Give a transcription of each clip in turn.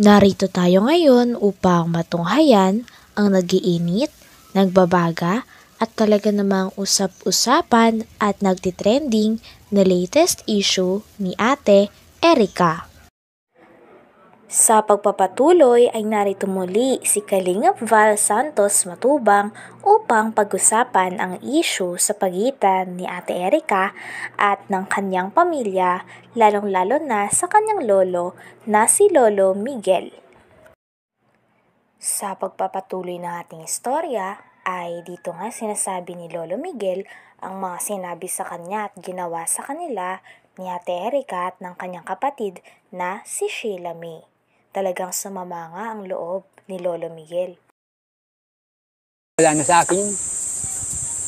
Narito tayo ngayon upang matunghayan ang nagiinit, nagbabaga at talaga namang usap-usapan at nagtitrending na latest issue ni Ate Erica. Sa pagpapatuloy ay narito muli si Kalingap Val Santos Matubang upang pag-usapan ang issue sa pagitan ni Ate Erica at ng kanyang pamilya, lalong-lalo na sa kanyang lolo na si Lolo Miguel. Sa pagpapatuloy ng ating istorya ay dito nga sinasabi ni Lolo Miguel ang mga sinabi sa kanya at ginawa sa kanila ni Ate Erica at ng kanyang kapatid na si Sheila May. Talagang sumama nga ang loob ni Lolo Miguel. Wala na sa akin.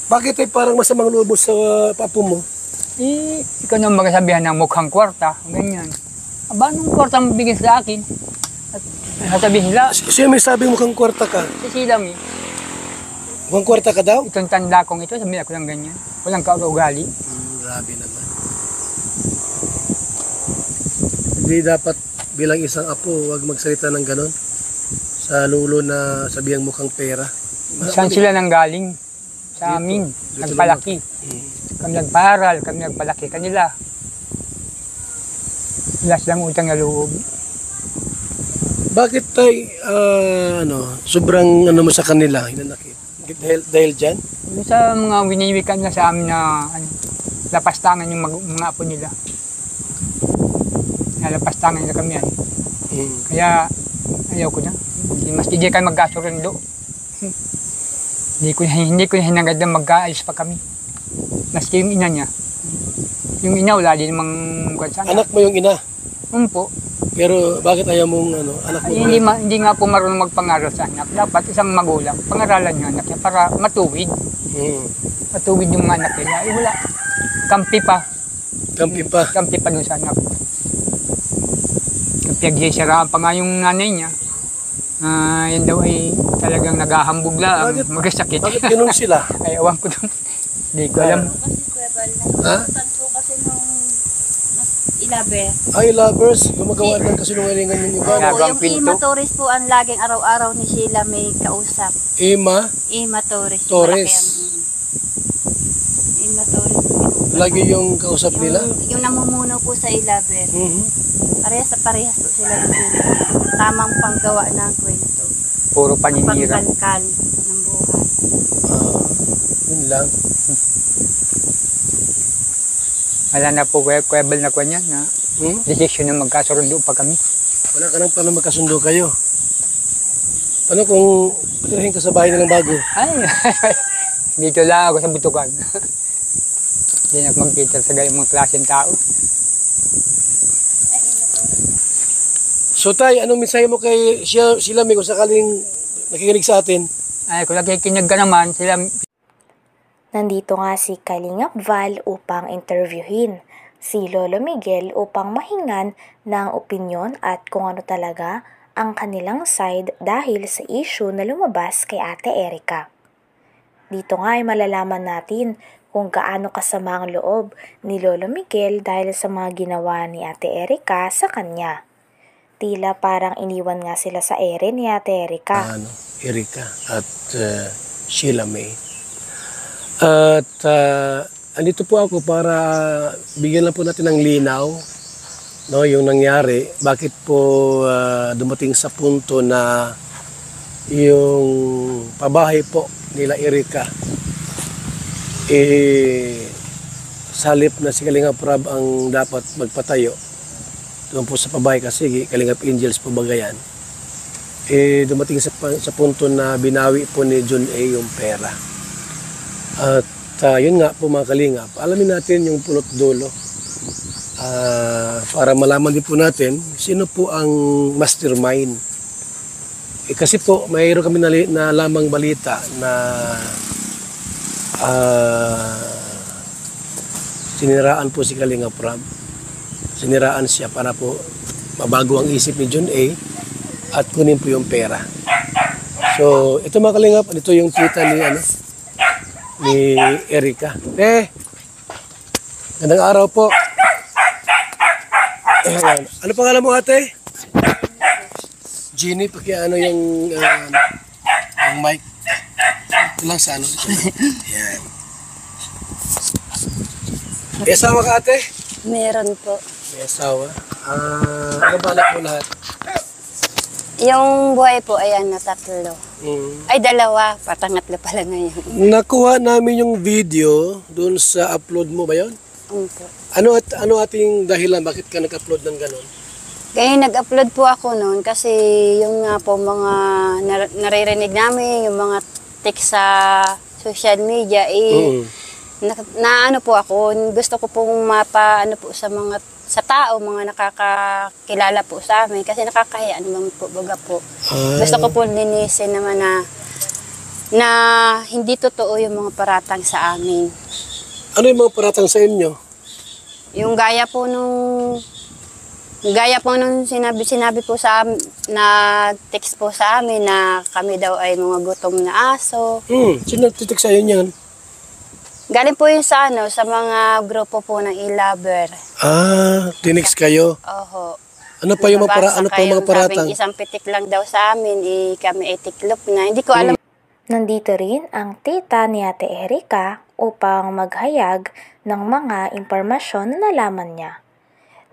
Bakit ay parang masamang loob sa papo mo? Ikaw nang magsasabihan ng mukhang kwarta, ganyan. Aba, anong kwarta mo bigyan sa akin? At sasabihin nila, Siya may sabing mukhang kwarta ka. si Sheila May, Mukhang kwarta ka daw? itong tanda kong ito, sabihin ako ng ganyan. Walang kaugali. Grabe naman. Hindi dapat bilang isang apo, huwag magsalita ng ganon. Sa lulo na sabihang mukhang pera. Saan sila nang galing? Sa amin, nagpalaki. Kami nagparal, kami nagpalaki kanila. Wala silang utang na loob. Bakit tay, sobrang mo sa kanila, hinanakit? Dahil dyan? Yung sa mga winiwikan na sa amin na lapastangan yung mga apo nila. Nalapastangan nila kami yan. Kaya ayaw ko na. Mas hindi kayo magkasurundo. Hindi ko hinangad na magkaalis pa kami. Maski yung ina niya. Yung ina wala din namang kwansana. Anak mo yung ina? Po. Pero bakit ayaw mong anak mo? Hindi nga po marunong magpangaral sa anak. Dapat isang magulang, pangaralan yung anak niya para matuwid. Matuwid yung mga anak nila. Wala. Kampi pa. Kampi pa dun sa anak. Pinagsisiraan pa nga yung nanay niya. Yan daw ay talagang naghahambog lang, magkasakit. Bakit ganun sila? Ay, awan ko doon. Hindi ko alam. Ha? Kasi nung ilabe. Ay, lovers, gumagawa ng kasinungalingan yung iba. Ginagawang Yung pinto. Ima Torres po ang laging araw-araw ni Sheila may kausap. Ima Ima Torres. Torres. Ima Torres. Lagi yung kausap nila? Yung namumuno po sa ilabe. Parehas po sila ng Sheila. Tamang panggawa ng kwento. Puro paninira. Pangkalkal ng buhay. Yun lang. Wala na po kwebel na kanya na desisyon na magkasurundo pa kami. Wala ka nang paano magkasundo kayo. Ano kung patirahin ka sa bahay na lang bago? Ay, dito lang ako sa butukan. Hindi na magkita sa gayong mga klaseng tao. So tay, anong mensahe mo kay Sheila May kung sakaling nakikinig sa atin? Ay, kung nakikinig ka naman, sila... Nandito nga si Kalingap Val upang interviewin si Lolo Miguel upang mahingan ng opinyon at kung ano talaga ang kanilang side dahil sa issue na lumabas kay Ate Erica. Dito nga ay malalaman natin kung gaano kasama ang loob ni Lolo Miguel dahil sa mga ginawa ni Ate Erica sa kanya. Tila parang iniwan nga sila sa ere ni Ate Erica. Erica at Sheila May. At andito po ako para bigyan lang po natin ng linaw, no, yung nangyari. Bakit po dumating sa punto na yung pabahay po nila Erica salip na si Kalingap Rab ang dapat magpatayo doon po sa pabahay kasi Kalingap Angels po bagayan. Dumating sa punto na binawi po ni John A yung pera. At yun nga po mga Kalingap, alamin natin yung pulot dulo para malaman din po natin sino po ang mastermind. Kasi po mayroon kami na lamang balita na siniraan po si Kalingap Rab. Siniraan siya para po mabago ang isip ni John A at kunin po yung pera. So ito mga Kalingap, ito yung tita ni Erica. Gandang araw po. Ano pangalan mo ate? Jeannie, pakiano yung mic. Ito lang sa ano. Yan. May asawa ka, ate? Meron po. May asawa. Ano ba anak mo lahat? Yung buhay po ay tatlo. Ay, dalawa. Patangatlo pala ngayon. Nakuha namin yung video doon sa upload mo ba yun? Po. Ano ating dahilan? Bakit ka nag-upload ng ganon? Kaya nag-upload po ako noon kasi yung nga po mga naririnig namin, yung mga text sa social media, ano po ako, gusto ko pong ano po sa tao, mga nakakakilala po sa amin kasi nakakahiya naman po, baga po. Gusto ko po linisin naman na hindi totoo yung mga paratang sa amin. Ano yung mga paratang sa inyo? Yung gaya po nung sinabi po sa nag-text po sa amin na kami daw ay mga gutom na aso. Sino nagtitik sa'yo niyan? Galing po yun sa mga grupo po ng e-lover. Tinix kayo? Oho. Ano pa yung mga paratang? Sabing isang pitik lang daw sa amin, kami ay tiklop na. Hindi ko alam. Nandito rin ang tita ni Ate Erica upang maghayag ng mga impormasyon na nalaman niya.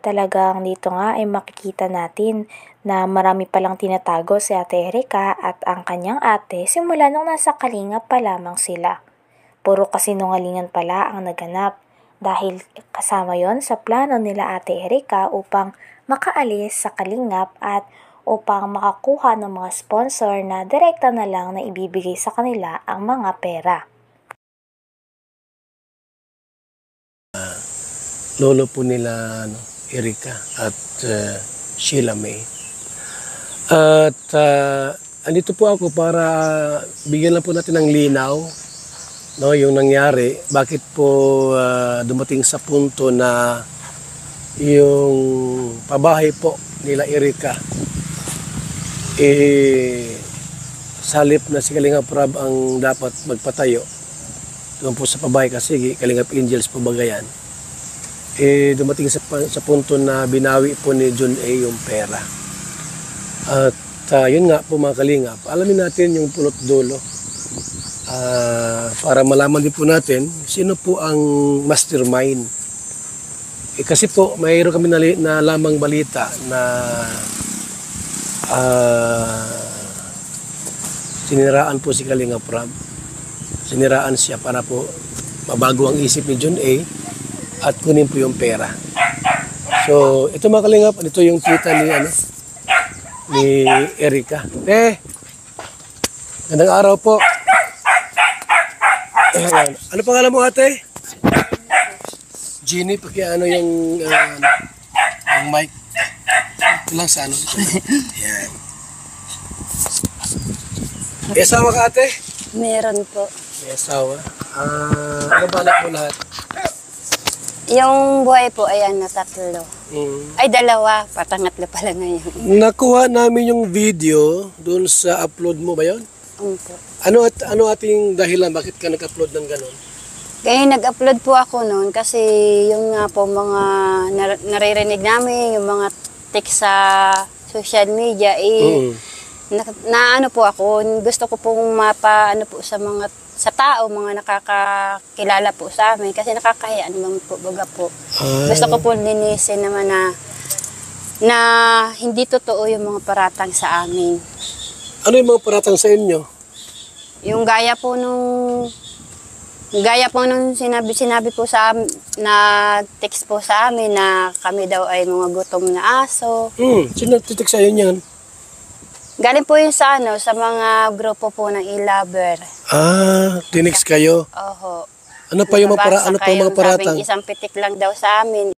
Talagang dito nga ay makikita natin na marami palang tinatago si Ate Erica at ang kanyang ate simula nung nasa Kalingap pa lamang sila. Puro kasinungalingan pala ang naganap dahil kasama yon sa plano nila Ate Erica upang makaalis sa Kalingap at upang makakuha ng mga sponsor na direkta na lang na ibibigay sa kanila ang mga pera. Lolo po nila Erica at Sheila May. At andito po ako para bigyan lang po natin ng linaw yung nangyari. Bakit po dumating sa punto na yung pabahay po nila Erica salip na si Kalingap Rab ang dapat magpatayo doon po sa pabahay kasi Kalingap Angels po bagayan. Dumating sa punto na binawi po ni John A. yung pera. At yun nga po mga Kalingap, alamin natin yung pulot dulo para malaman din po natin sino po ang mastermind. Kasi po mayroon kami na lamang balita na siniraan po si Kalingap Rab. Siniraan siya para po mabago ang isip ni John A. at kunin po yung pera. So, ito mga Kalingap, ito yung tita ni Erica. Gandang araw po. Ano pangalan mo, ate? Jeannie, pakiano yung mic. Ito lang sa ano. Yan. May asawa ka, ate? Meron po. May asawa. Ano ba anak mo lahat? Yung buhay po ay tatlo. Ay, dalawa. Patangatlo pala ngayon. Nakuha namin yung video doon sa upload mo ba yun? Po. Ano ating dahilan? Bakit ka nag-upload ng ganon? Kaya nag-upload po ako noon kasi yung nga po mga naririnig namin, yung mga text sa social media, ano po ako, gusto ko pong ano po sa tao, mga nakakakilala po sa amin kasi nakakahiya naman po, baga po. Gusto ko po linisin naman na hindi totoo yung mga paratang sa amin. Ano yung mga paratang sa inyo? Yung gaya po nung sinabi po nag-text po sa amin na kami daw ay mga gutom na aso. Sino nagtitik sa'yo niyan? Galing po yun sa mga grupo po ng e-lover. Tinix kayo? Oho. Ano pa yung mga paratang? Sabing isang pitik lang daw sa amin.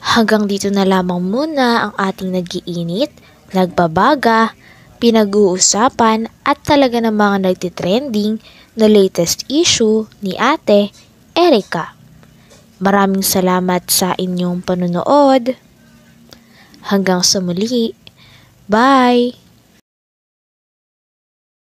Hanggang dito na lamang muna ang ating nag-iinit, nagbabaga, pinag-uusapan at talaga ng mga nagtitrending na latest issue ni Ate Erica. Maraming salamat sa inyong panunood. Hanggang sa muli. Bye!